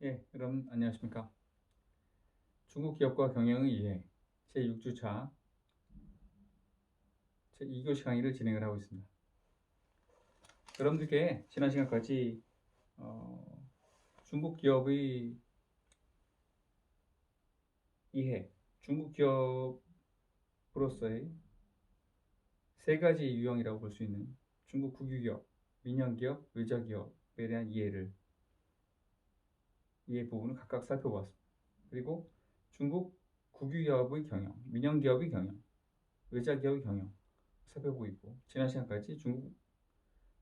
예, 여러분 안녕하십니까? 중국 기업과 경영에 의해 제6주차 제2교시 강의를 진행을 하고 있습니다. 여러분들께 지난 시간까지 중국 기업의 이해, 중국 기업으로서의 세 가지 유형이라고 볼 수 있는 중국 국유기업, 민영기업, 외자기업에 대한 이해 부분을 각각 살펴보았습니다. 그리고 중국 국유기업의 경영, 민영기업의 경영, 외자기업의 경영 살펴보고 있고, 지난 시간까지 중국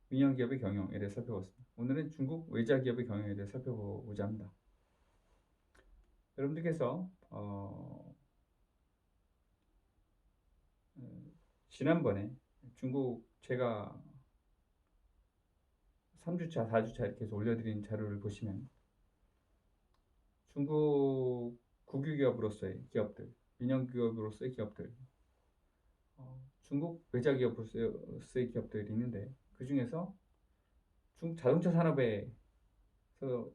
민영기업의 경영에 대해 살펴봤습니다. 오늘은 중국 외자기업의 경영에 대해 살펴보고자 합니다. 여러분들께서 지난번에 중국 제가 3주차, 4주차 이렇게 해서 올려드린 자료를 보시면 중국 국유기업으로서의 기업들, 민영기업으로서의 기업들, 중국 외자기업으로서의 기업들이 있는데, 그 중에서 중국 자동차 산업에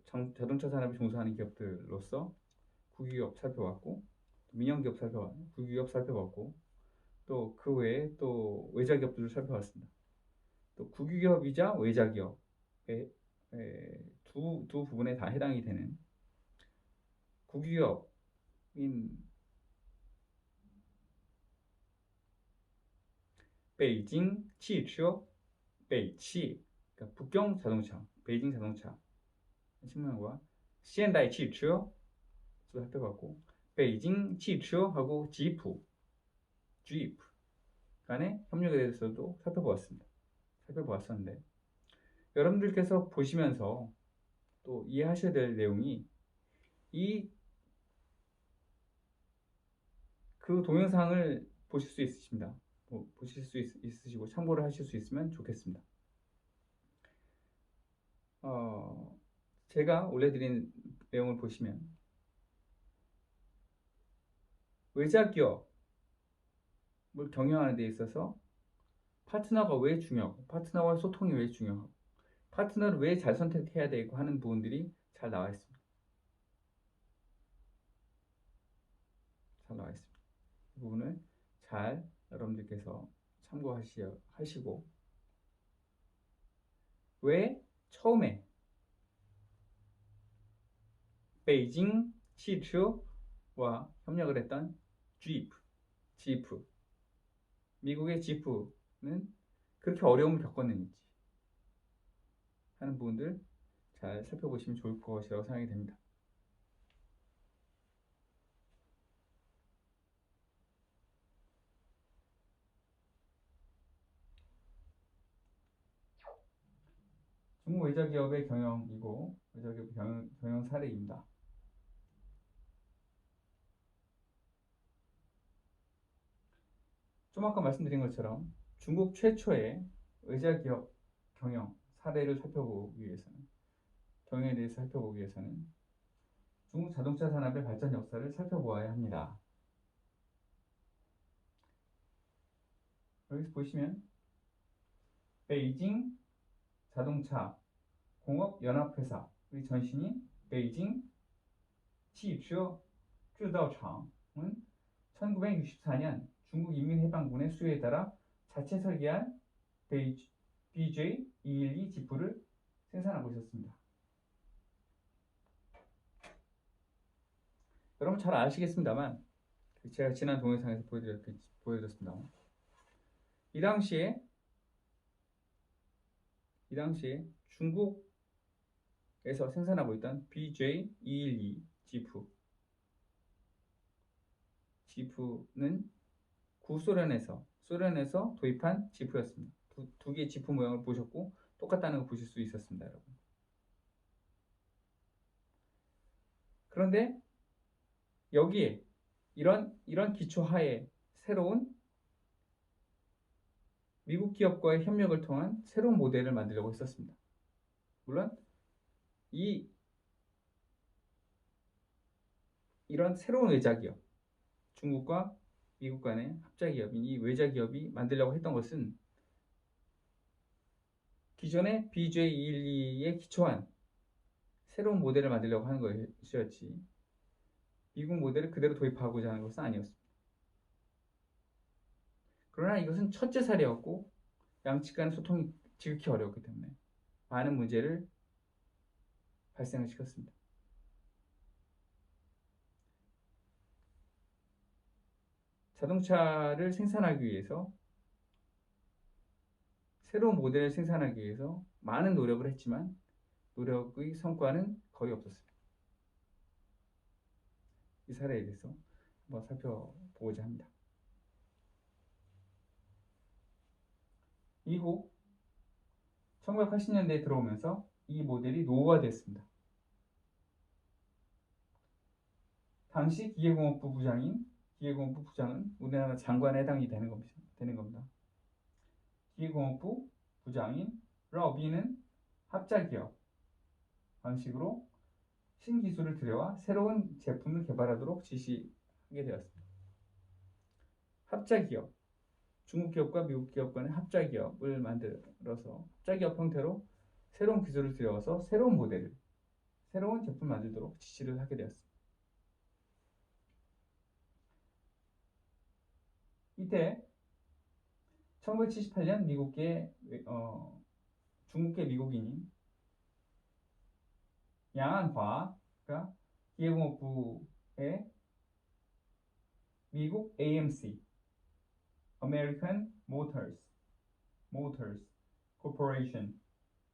자동차 산업에 종사하는 기업들로서 국유기업 살펴봤고, 민영기업 살펴봤고, 국유기업 살펴봤고, 또 그 외에 또 외자기업들을 살펴봤습니다. 또 국유기업이자 외자기업의 두 부분에 다 해당이 되는 국유기업인 베이징汽车, 베이치, 그러니까 북경 자동차, 베이징 자동차 측면과 현대汽车살펴봤고, 베이징 汽车하고 지프 간의 협력에 대해서도 살펴보았었는데, 여러분들께서 보시면서 또 이해하셔야 될 내용이 그 동영상을 보실 수 있으십니다. 보실 수 있으시고 참고를 하실 수 있으면 좋겠습니다. 제가 올려드린 내용을 보시면 외자기업을 경영하는 데 있어서 파트너가 왜 중요하고, 파트너와의 소통이 왜 중요하고, 파트너를 왜 잘 선택해야 되고 하는 부분들이 잘 나와 있습니다. 이 부분을 잘 여러분들께서 참고하시고, 왜 처음에 베이징汽车와 협력을 했던 지프, 미국의 지프는 그렇게 어려움을 겪었는지 하는 부분들 잘 살펴보시면 좋을 것이라고 생각이 됩니다. 중국 외자기업의 경영이고, 외자기업 경영 사례입니다. 좀 아까 말씀드린 것처럼 중국 최초의 외자기업 경영 사례를 경영에 대해서 살펴보기 위해서는 중국 자동차 산업의 발전 역사를 살펴보아야 합니다. 여기서 보시면 베이징 자동차 공업연합회사의 전신인 베이징 汽车制造厂은 1964년 중국 인민해방군의 수요에 따라 자체 설계한 BJ212 지프를 생산하고 있었습니다. 여러분 잘 아시겠습니다만, 제가 지난 동영상에서 보여드렸습니다. 이 당시에 중국에서 생산하고 있던 BJ212 지프는 소련에서 도입한 지프였습니다. 두 개의 지프 모양을 보셨고 똑같다는 걸 보실 수 있었습니다, 여러분. 그런데 여기에 이런 기초 하에 새로운 미국 기업과의 협력을 통한 새로운 모델을 만들려고 했었습니다. 물론 이런 새로운 외자기업, 중국과 미국 간의 합작기업인 이 외자기업이 만들려고 했던 것은 기존의 BJ212에 기초한 새로운 모델을 만들려고 하는 것이었지 미국 모델을 그대로 도입하고자 하는 것은 아니었습니다. 그러나 이것은 첫째 사례였고 양측 간의 소통이 지극히 어려웠기 때문에 많은 문제를 발생을 시켰습니다. 자동차를 생산하기 위해서 새로운 모델을 생산하기 위해서 많은 노력을 했지만 노력의 성과는 거의 없었습니다. 이 사례에 대해서 한번 살펴보고자 합니다. 이후 1980년대에 들어오면서 이 모델이 노후화됐습니다. 당시 기계공업부 부장은 우리나라 장관에 해당이 되는 겁니다. 기계공업부 부장인 러비는 합작기업 방식으로 신기술을 들여와 새로운 제품을 개발하도록 지시하게 되었습니다. 합작기업, 중국 기업과 미국 기업 간의 합작기업을 만들어서 합작기업 형태로 새로운 기술을 들여와서 새로운 모델을, 새로운 제품을 만들도록 지시를 하게 되었습니다. 이때 1978년 중국계 미국인인 양안화가 기계공업부의 미국 AMC American Motors Corporation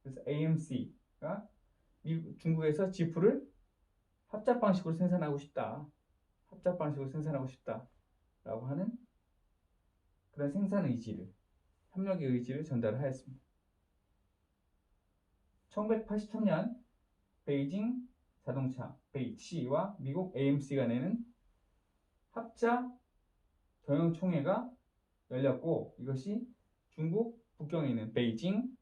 그래서 AMC가 중국에서 지프를 합작 방식으로 생산하고 싶다라고 하는 그런 생산 의지를 협력의 의지를 전달하였습니다. 1983년 베이징 자동차 베이치와 미국 AMC가 내는 합작 경영총회가 열렸고 이것이 중국 북경에 있는 베이징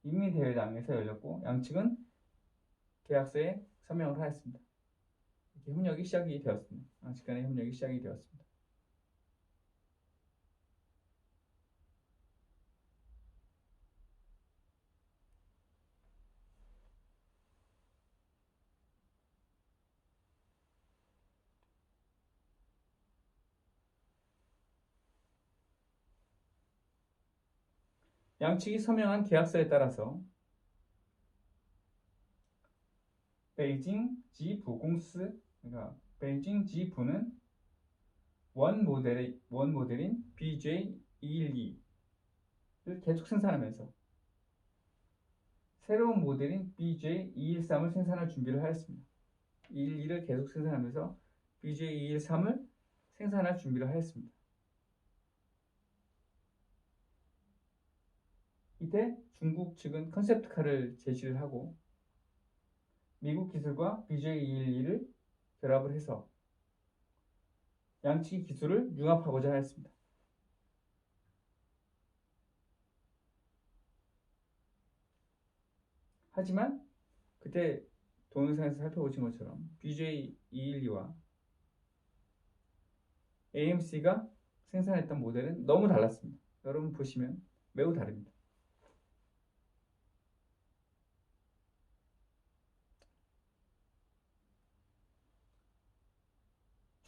인민대회당에서 열렸고 양측은 계약서에 서명을 하였습니다. 이렇게 협력이 시작이 되었습니다. 양측 간의 협력이 시작이 되었습니다. 양측이 서명한 계약서에 따라서 베이징 지부 공司, 그러니까 베이징 지부는 원 모델인 BJ212를 계속 생산하면서 새로운 모델인 BJ213을 생산할 준비를 하였습니다. 212를 계속 생산하면서 BJ213을 생산할 준비를 하였습니다. 이때 중국 측은 컨셉트카를 제시를 하고 미국 기술과 BJ212를 결합을 해서 양측의 기술을 융합하고자 하였습니다. 하지만 그때 동영상에서 살펴보신 것처럼 BJ212와 AMC가 생산했던 모델은 너무 달랐습니다. 여러분 보시면 매우 다릅니다.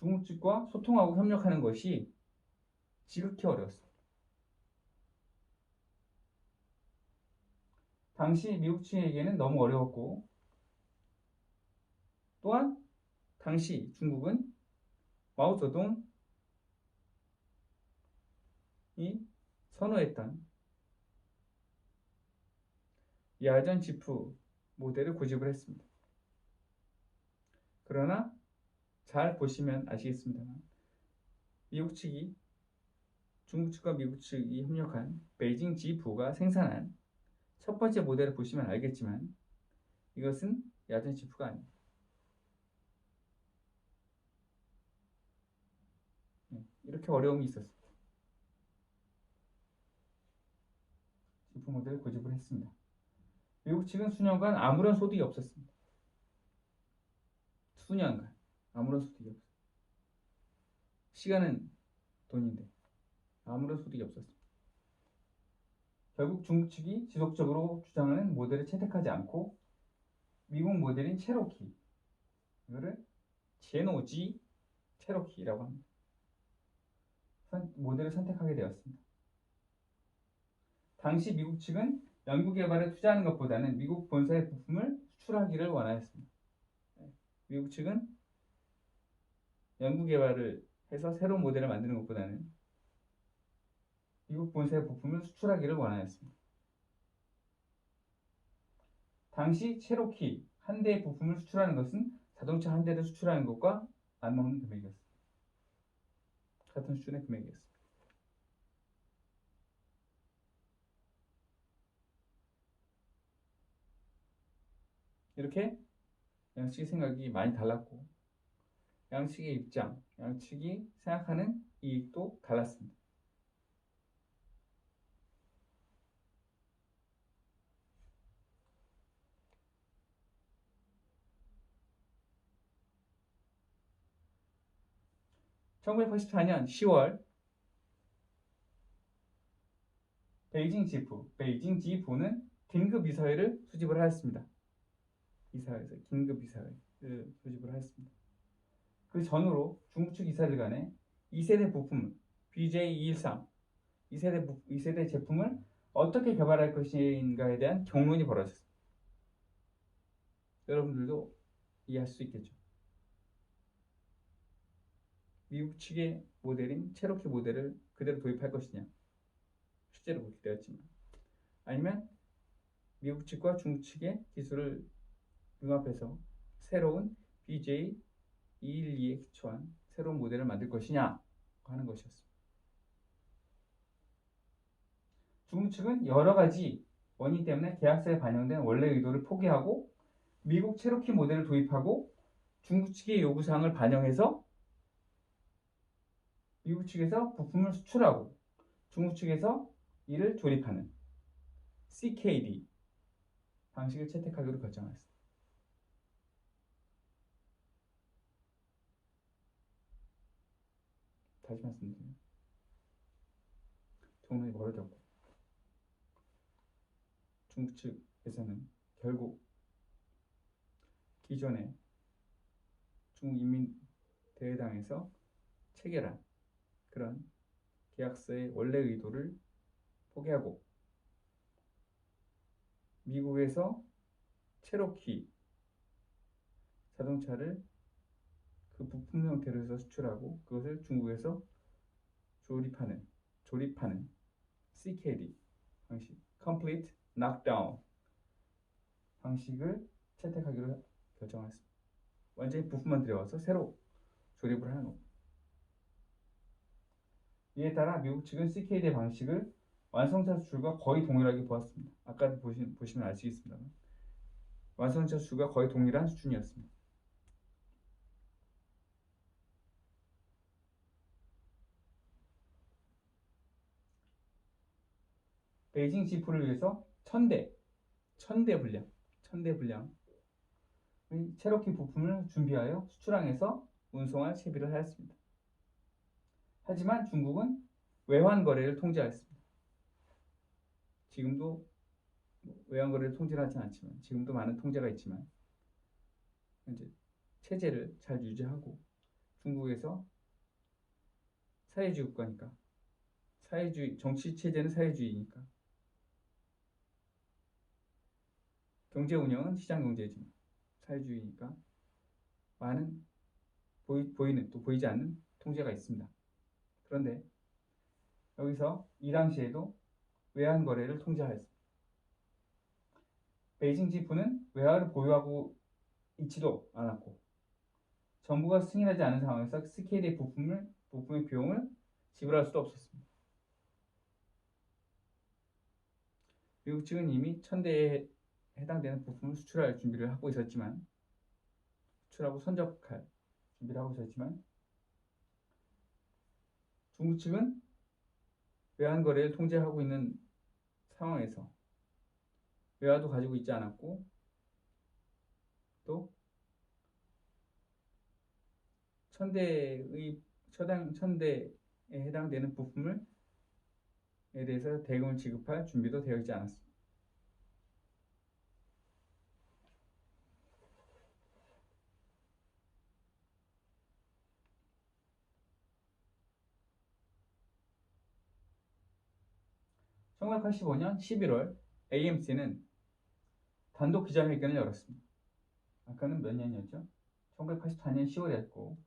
중국 측과 소통하고 협력하는 것이 지극히 어려웠습니다. 당시 미국 측에게는 너무 어려웠고 또한 당시 중국은 마오쩌둥이 선호했던 야전 지프 모델을 고집을 했습니다. 그러나 잘 보시면 아시겠습니다만 미국 측이 중국 측과 미국 측이 협력한 베이징 지프가 생산한 첫 번째 모델을 보시면 알겠지만 이것은 야전 지프가 아닙니다. 이렇게 어려움이 있었습니다. 지프 모델을 고집을 했습니다. 미국 측은 수년간 아무런 소득이 없었습니다. 수년간 아무런 소득이 없었습니다. 시간은 돈인데 아무런 소득이 없었습니다. 결국 중국 측이 지속적으로 주장하는 모델을 채택하지 않고 미국 모델인 체로키, 이거를 제노지 체로키라고 합니다. 모델을 선택하게 되었습니다. 당시 미국 측은 연구 개발에 투자하는 것보다는 미국 본사의 부품을 수출하기를 원하였습니다. 미국 측은 연구 개발을 해서 새로운 모델을 만드는 것보다는 미국 본사의 부품을 수출하기를 원하였습니다. 당시 체로키 한 대의 부품을 수출하는 것은 자동차 한 대를 수출하는 것과 맞먹는 금액이었습니다. 같은 수준의 금액이었습니다. 이렇게 양측의 생각이 많이 달랐고 양측의 입장, 양측이 생각하는 이익도 달랐습니다. (1984년 10월) 베이징 지부는 긴급 이사회를 수집을 하였습니다. 이사회에서 긴급 이사회를 수집을 하였습니다. 그 전후로 중국 측 이사들 간에 2세대 부품 BJ213 2세대 제품을 어떻게 개발할 것인가에 대한 경론이 벌어졌습니다. 여러분들도 이해할 수 있겠죠. 미국 측의 모델인 체로키 모델을 그대로 도입할 것이냐, 실제로 그렇게 되었지만, 아니면 미국 측과 중국 측의 기술을 융합해서 새로운 BJ212에 기초한 새로운 모델을 만들 것이냐 하는 것이었습니다. 중국 측은 여러 가지 원인 때문에 계약서에 반영된 원래 의도를 포기하고 미국 체로키 모델을 도입하고 중국 측의 요구사항을 반영해서 미국 측에서 부품을 수출하고 중국 측에서 이를 조립하는 CKD 방식을 채택하기로 결정했습니다. 다시 말씀드리면 경론이 벌어졌고 중국 측에서는 결국 기존에 중국인민대회당에서 체결한 그런 계약서의 원래 의도를 포기하고 미국에서 체로키 자동차를 그 부품 형태로 해서 수출하고 그것을 중국에서 조립하는 CKD 방식, Complete Knockdown 방식을 채택하기로 결정했습니다. 완전히 부품만 들여와서 새로 조립을 하는 겁니다. 이에 따라 미국 측은 CKD 방식을 완성차 수출과 거의 동일하게 보았습니다. 아까도 보시면 아시겠습니다만 완성차 수출과 거의 동일한 수준이었습니다. 베이징 지프를 위해서 1000대 분량 체로키 부품을 준비하여 수출항에서 운송할 채비를 하였습니다. 하지만 중국은 외환 거래를 통제하였습니다. 지금도 외환 거래를 통제하지 않지만 지금도 많은 통제가 있지만 현재 체제를 잘 유지하고 중국에서 사회주의 국가니까 정치 체제는 사회주의니까 경제 운영은 시장 경제지만 사회주의니까 많은 보이는 또 보이지 않는 통제가 있습니다. 그런데 여기서 이 당시에도 외환 거래를 통제하였습니다. 베이징 지부는 외화를 보유하고 있지도 않았고 정부가 승인하지 않은 상황에서 CKD 부품의 비용을 지불할 수도 없었습니다. 미국 측은 이미 1000대에 해당되는 부품을 수출할 준비를 하고 있었지만 수출하고 선적할 준비를 하고 있었지만 중국 측은 외환 거래를 통제하고 있는 상황에서 외화도 가지고 있지 않았고 또 1000대에 해당되는 부품에 대해서 대금을 지급할 준비도 되어 있지 않았습니다. 1985년 11월 AMC는 단독 기자회견을 열었습니다. 아까는 몇 년이었죠? 1984년 10월이었고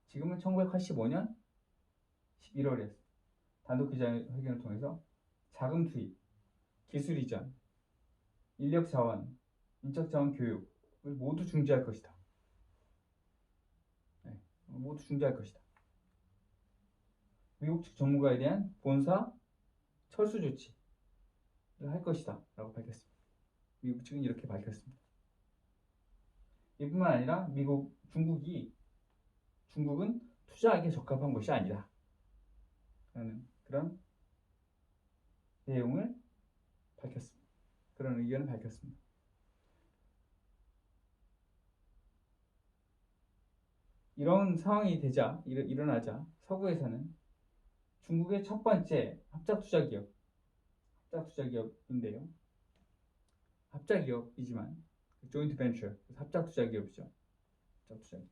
지금은 1985년 11월이었습니다. 단독 기자회견을 통해서 자금 투입, 기술 이전, 인력 자원, 인적 자원 교육을 모두 중지할 것이다. 네, 모두 중지할 것이다. 미국 측 전문가에 대한 본사 철수 조치를 할 것이다 라고 밝혔습니다. 미국 측은 이렇게 밝혔습니다. 이뿐만 아니라 중국은 투자하기에 적합한 것이 아니다 라는 그런 내용을 밝혔습니다. 그런 의견을 밝혔습니다. 이런 상황이 일어나자 서구에서는 중국의 첫 번째 합작 투자 기업인데요. 합작 기업이지만 조인트 벤처, 합작 투자 기업이죠. 합작 투자 기업.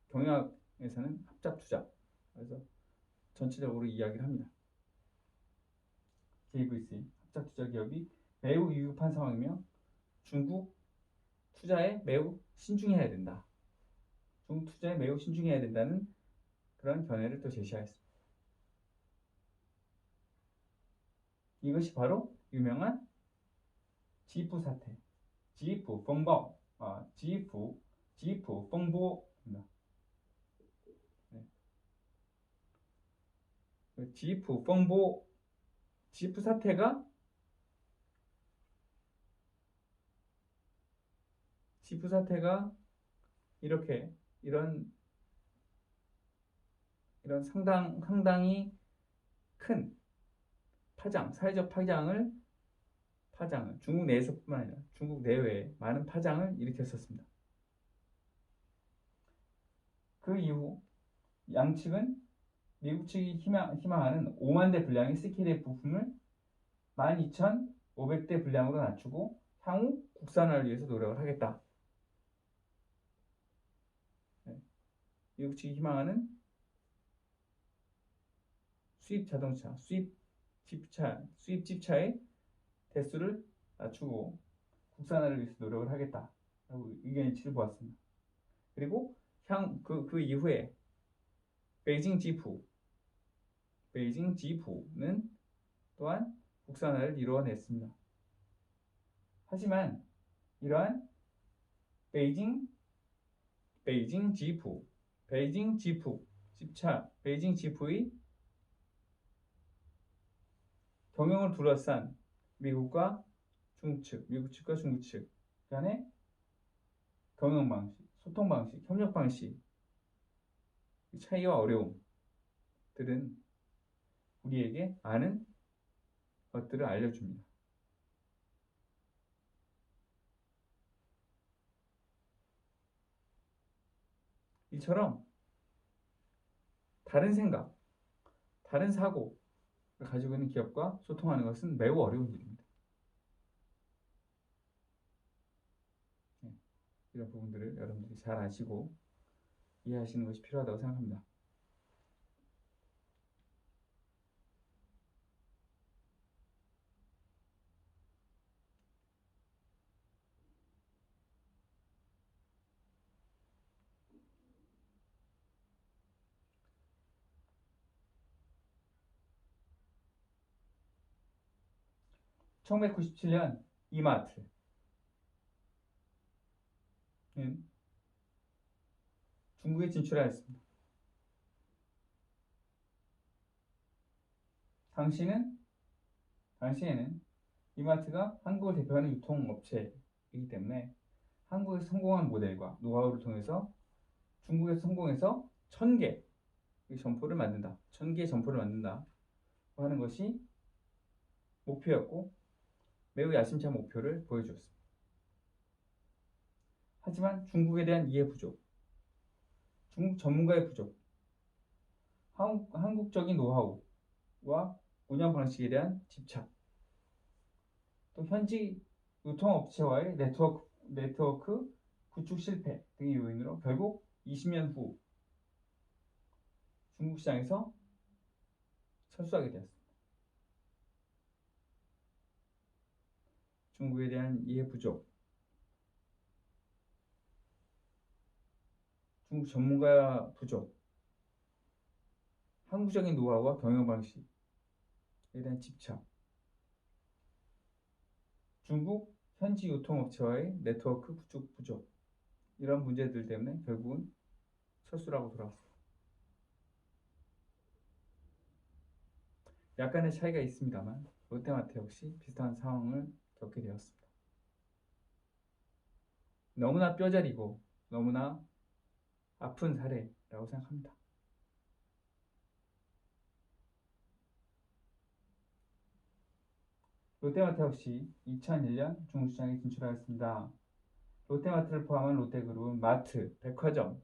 경영학에서는 합작 투자. 그래서 전체적으로 이야기를 합니다. JVC, 합작 투자 기업이 매우 위급한 상황이며 중국 투자에 매우 신중해야 된다. 중국 투자에 매우 신중해야 된다는 그런 견해를 또 제시하였습니다. 이것이 바로 유명한 지프 사태, 지프 펑바오, 지프 펑보입니다. 네. 지프 펑보, 지프 사태가 이런 상당히 큰 사회적 파장을 중국 내에서뿐만 아니라 중국 내외에 많은 파장을 일으켰었습니다. 그 이후 양측은 미국 측이 희망하는 5만 대 분량의 SKD 부품을 12,500대 분량으로 낮추고 향후 국산화를 위해서 노력을 하겠다. 미국 측이 희망하는 수입 집차의 대수를 낮추고 국산화를 위해서 노력을 하겠다라고 의견 일치를 보았습니다. 그리고 그 이후에 베이징 지푸는 또한 국산화를 이루어냈습니다. 하지만 이러한 베이징 지푸의 경영을 둘러싼 미국 측과 중국 측 간의 경영 방식, 소통 방식, 협력 방식 차이와 어려움들은 우리에게 많은 것들을 알려줍니다. 이처럼 다른 생각, 다른 사고를 가지고 있는 기업과 소통하는 것은 매우 어려운 일입니다. 이런 부분들을 여러분들이 잘 아시고 이해하시는 것이 필요하다고 생각합니다. (1997년) 이마트는 중국에 진출하였습니다. 당시에는 이마트가 한국을 대표하는 유통업체이기 때문에 한국에서 성공한 모델과 노하우를 통해서 중국에서 성공해서 1,000개의 점포를 만든다 하는 것이 목표였고 매우 야심찬 목표를 보여주었습니다. 하지만 중국에 대한 이해 부족, 중국 전문가의 부족, 한국적인 노하우와 운영 방식에 대한 집착, 또 현지 유통업체와의 네트워크 구축 실패 등의 요인으로 결국 20년 후 중국 시장에서 철수하게 되었습니다. 중국에 대한 이해 부족, 중국 전문가 부족, 항구적인 노하우와 경영 방식에 대한 집착, 중국 현지 유통업체와의 네트워크 부족, 이런 문제들 때문에 결국은 철수라고 돌아왔습니다. 약간의 차이가 있습니다만 롯데마트 역시 비슷한 상황을 겪게 되었습니다. 너무나 뼈저리고 너무나 아픈 사례라고 생각합니다. 롯데마트 역시 2001년 중국 시장에 진출하였습니다. 롯데마트를 포함한 롯데그룹은 마트, 백화점,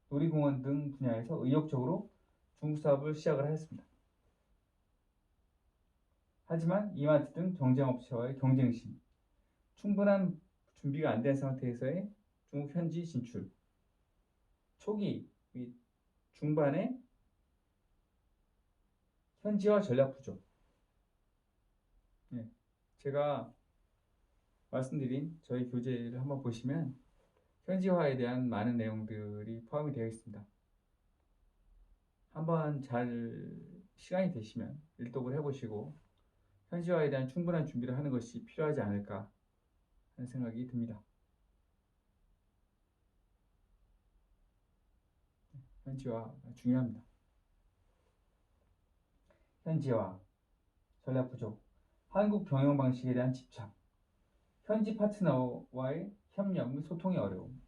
놀이공원 등 분야에서 의욕적으로 중국 사업을 시작을 하였습니다. 하지만 이마트 등 경쟁업체와의 경쟁심, 충분한 준비가 안 된 상태에서의 중국 현지 진출, 초기 및 중반에 현지화 전략 부족. 제가 말씀드린 저희 교재를 한번 보시면 현지화에 대한 많은 내용들이 포함이 되어 있습니다. 한번 잘 시간이 되시면 일독을 해보시고 현지화에 대한 충분한 준비를 하는 것이 필요하지 않을까 하는 생각이 듭니다. 현지화 중요합니다. 현지화, 전략 부족, 한국 경영 방식에 대한 집착, 현지 파트너와의 협력 및 소통의 어려움,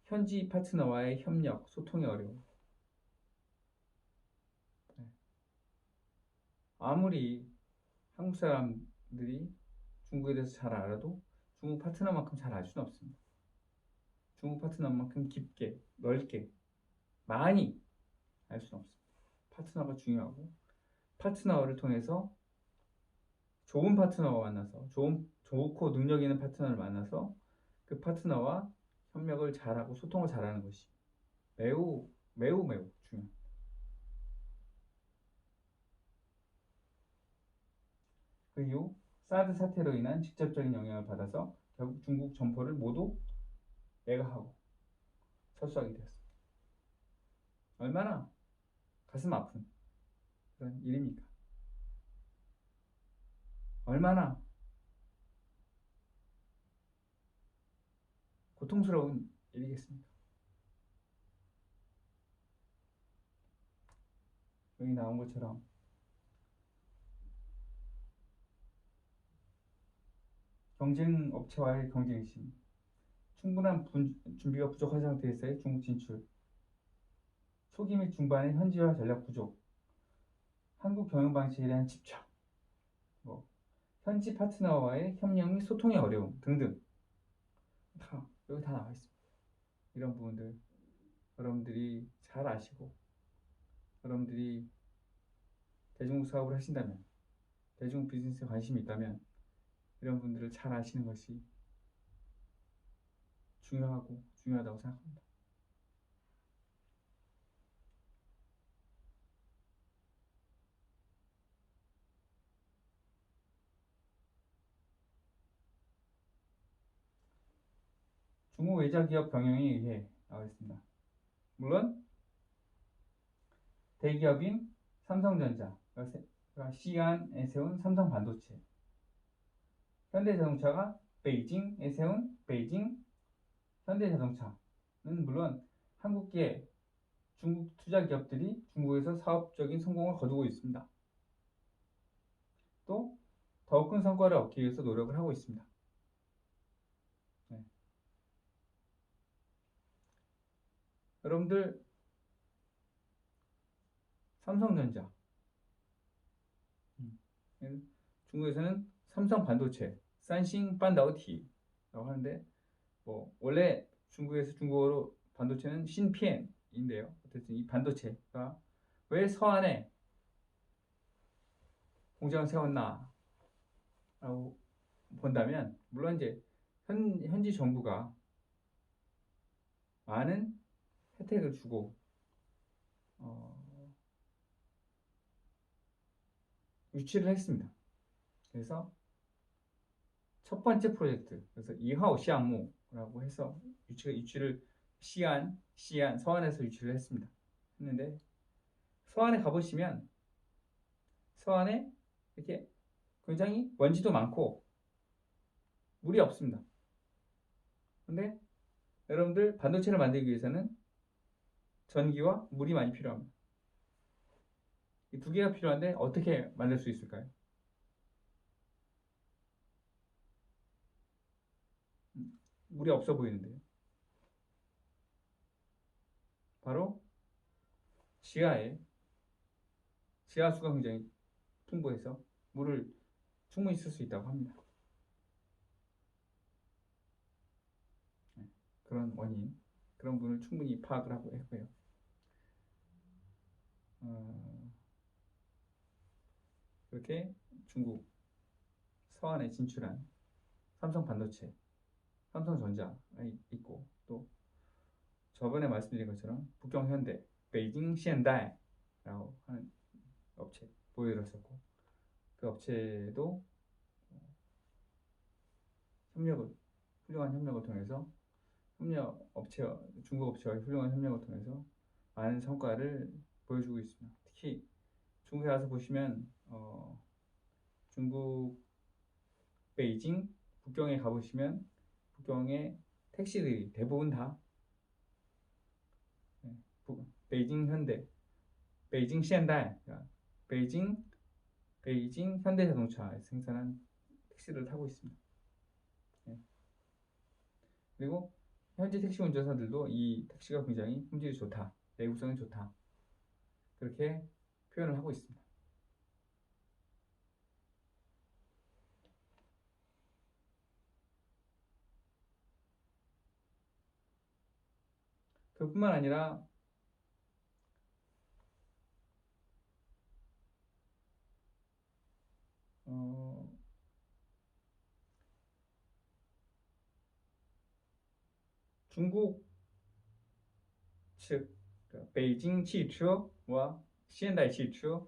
현지 파트너와의 협력, 소통의 어려움. 아무리 한국 사람들이 중국에 대해서 잘 알아도 중국 파트너만큼 잘 알 수는 없습니다. 중국 파트너만큼 깊게, 넓게, 많이 알 수는 없습니다. 파트너가 중요하고 파트너를 통해서 좋은 파트너와 만나서 좋고 능력 있는 파트너를 만나서 그 파트너와 협력을 잘하고 소통을 잘하는 것이 매우 중요합니다. 그 이후 사드 사태로 인한 직접적인 영향을 받아서 결국 중국 점포를 모두 매각하고 철수하게 되었습니다. 얼마나 가슴 아픈 그런 일입니까? 얼마나 고통스러운 일이겠습니까? 여기 나온 것처럼 경쟁 업체와의 경쟁심, 충분한 준비가 부족한 상태에서의 중국 진출, 초기 및 중반의 현지화 전략 부족, 한국 경영 방식에 대한 집착, 현지 파트너와의 협력 및 소통의 어려움 등등 여기 다 나와 있습니다. 이런 부분들 여러분들이 잘 아시고 여러분들이 대중국 사업을 하신다면 대중 비즈니스에 관심이 있다면 이런 분들을 잘 아시는 것이 중요하다고 생각합니다. 중국 외자기업 경영에 의해 나와 있습니다. 물론 대기업인 삼성전자가 시안에 세운 삼성반도체, 현대자동차가 베이징에 세운 베이징 현대자동차는 물론 한국계 중국 투자 기업들이 중국에서 사업적인 성공을 거두고 있습니다. 또 더욱 큰 성과를 얻기 위해서 노력을 하고 있습니다. 여러분들 삼성전자 중국에서는 삼성반도체, 산싱반다오티라고 하는데 원래 중국에서 중국어로 반도체는 신피엔인데요. 어쨌든 이 반도체가 왜 서안에 공장을 세웠나 라고 본다면 물론 이제 현지 정부가 많은 혜택을 주고 유치를 했습니다. 그래서 첫 번째 프로젝트, 그래서 2호 시안무라고 해서 유치를 시안 서안에서 유치를 했는데 서안에 가보시면 서안에 이렇게 굉장히 먼지도 많고 물이 없습니다. 근데 여러분들 반도체를 만들기 위해서는 전기와 물이 많이 필요합니다. 이 두 개가 필요한데 어떻게 만들 수 있을까요? 물이 없어 보이는데요. 바로 지하수가 굉장히 풍부해서 물을 충분히 쓸 수 있다고 합니다. 그런 원인, 그런 부분을 충분히 파악을 하고 했고요. 그렇게 중국 서안에 진출한 삼성 반도체, 삼성전자가 있고, 또 저번에 말씀드린 것처럼 북경 현대, 베이징 시엔다이라고 하는 업체 보여드렸었고, 그 업체도 훌륭한 협력을 통해서 중국 업체와의 훌륭한 협력을 통해서 많은 성과를 보여주고 있습니다. 특히 중국에 가서 보시면 중국 베이징 북경에 가보시면 북경의 택시들이 대부분 다 베이징 현대, 베이징 시엔다이, 베이징 현대자동차에서 생산한 택시를 타고 있습니다. 그리고 현지 택시 운전사들도 이 택시가 굉장히 품질이 좋다, 내구성이 좋다, 그렇게 표현을 하고 있습니다. 그뿐만 아니라 중국 즉 베이징汽车와 시엔다이 汽车,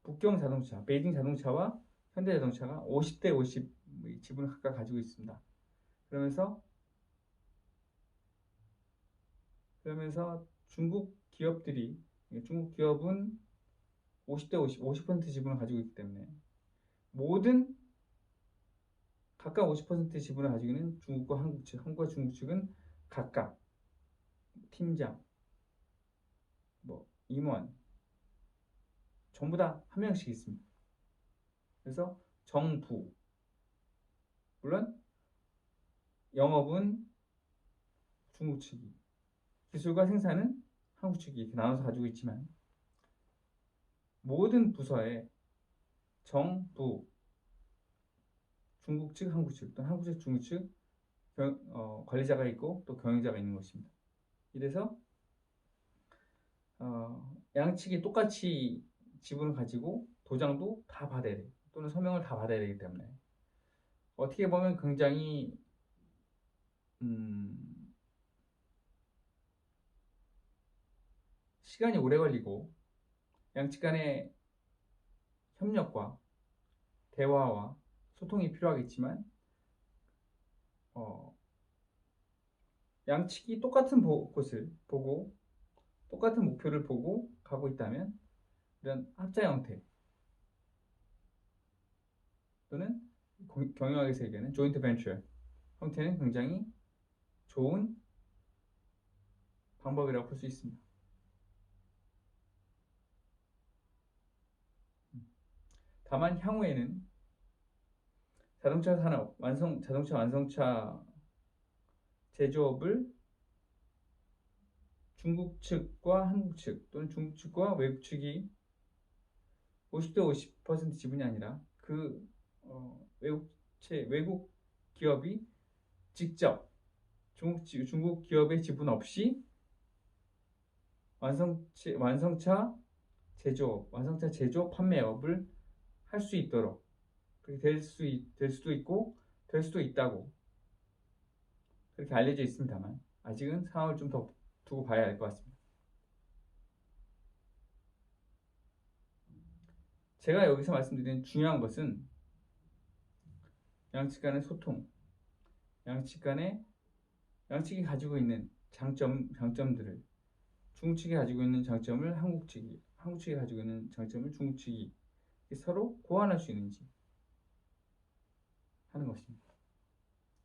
북경 자동차, 베이징 자동차와 현대 자동차가 50대 50 지분을 각각 가지고 있습니다. 그러면서 중국 기업은 50대 50% 지분을 가지고 있기 때문에 각각 50% 지분을 가지고 있는 중국과 한국과 중국 측은 각각 팀장, 임원 전부 다 한 명씩 있습니다. 그래서 정부, 물론 영업은 중국 측이, 기술과 생산은 한국 측이 이렇게 나눠서 가지고 있지만 모든 부서에 정부, 중국 측, 한국 측, 또 한국 측, 중국 측 관리자가 있고 또 경영자가 있는 것입니다. 이래서 양측이 똑같이 지분을 가지고 도장도 다 받아야 돼요. 또는 서명을 다 받아야 되기 때문에 어떻게 보면 굉장히 시간이 오래 걸리고 양측 간의 협력과 대화와 소통이 필요하겠지만 양측이 똑같은 곳을 보고 똑같은 목표를 보고 가고 있다면 이런 합자 형태 또는 경영학에서 얘기하는 조인트 벤처 형태는 굉장히 좋은 방법이라고 볼 수 있습니다. 다만 향후에는 자동차 산업, 자동차 완성차 제조업을 중국 측과 한국 측 또는 중국 측과 외국 측이 50대 50% 지분이 아니라 그 외국 기업이 직접 중국 기업의 지분 없이 완성차 제조 판매업을 할 수 있도록 그렇게 될 수도 있고 될 수도 있다고 그렇게 알려져 있습니다만 아직은 상황을 좀 더 두고 봐야 할 것 같습니다. 제가 여기서 말씀드리는 중요한 것은 양측 간의 소통, 양측이 가지고 있는 장점들을 중국 측이 가지고 있는 장점을 한국 측이 가지고 있는 장점을 중국 측이 서로 보완할 수 있는지 하는 것입니다.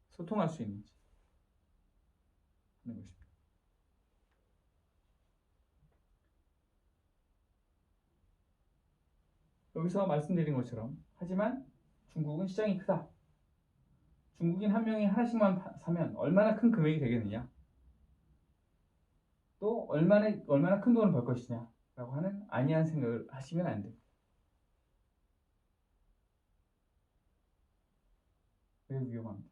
소통할 수 있는지 하는 것입니다. 여기서 말씀드린 것처럼 하지만 중국은 시장이 크다. 중국인 한 명이 하나씩만 사면 얼마나 큰 금액이 되겠느냐? 또 얼마나 큰 돈을 벌 것이냐? 라고 하는 안이한 생각을 하시면 안 돼요. 매우 위험합니다.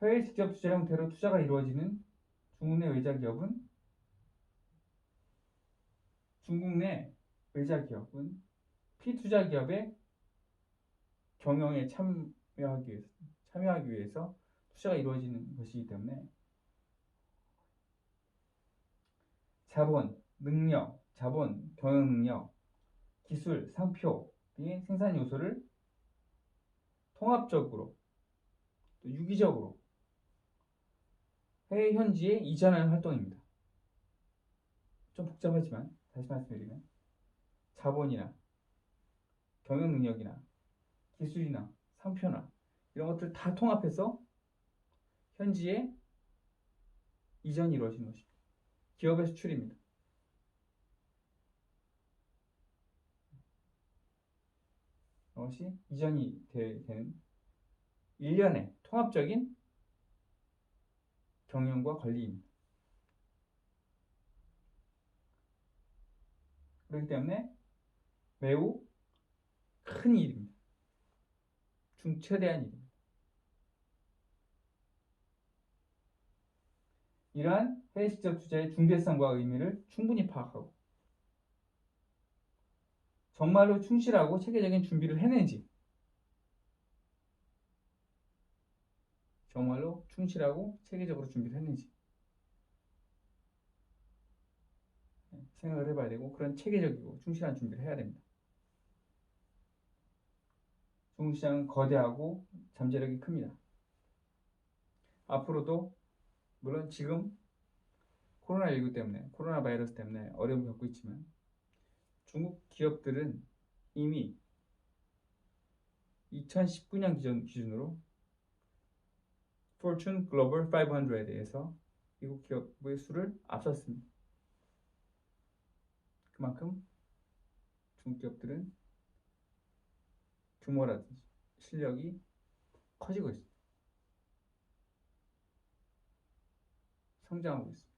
해외 직접 투자 형태로 투자가 이루어지는 중국 내 외자 기업은 피투자 기업의 경영에 참여하기 위해서 투자가 이루어지는 것이기 때문에 자본, 경영 능력, 기술, 상표 등의 생산 요소를 통합적으로 또 유기적으로 해외 현지에 이전하는 활동입니다. 좀 복잡하지만 다시 말씀드리면 자본이나 경영 능력이나 기술이나 상표나 이런 것들 다 통합해서 현지에 이전이 이루어지는 것입니다. 기업의 수출입니다. 이것이 이전이 되는 일련의 통합적인 경영과 관리입니다. 그렇기 때문에 매우 큰 일입니다. 최대한 일입니다. 이러한 해외 직접 투자의 중대성과 의미를 충분히 파악하고 정말로 충실하고 체계적인 준비를 해낸지 정말로 충실하고 체계적으로 준비를 했는지 생각을 해봐야 되고 그런 체계적이고 충실한 준비를 해야 됩니다. 중국 시장은 거대하고 잠재력이 큽니다. 앞으로도 물론 지금 코로나19 때문에 코로나 바이러스 때문에 어려움을 겪고 있지만 중국 기업들은 이미 2019년 기준으로 Fortune Global 500에서 미국 기업의 수를 앞섰습니다. 그만큼 중국 기업들은 규모라든지 실력이 커지고 있습니다. 성장하고 있습니다.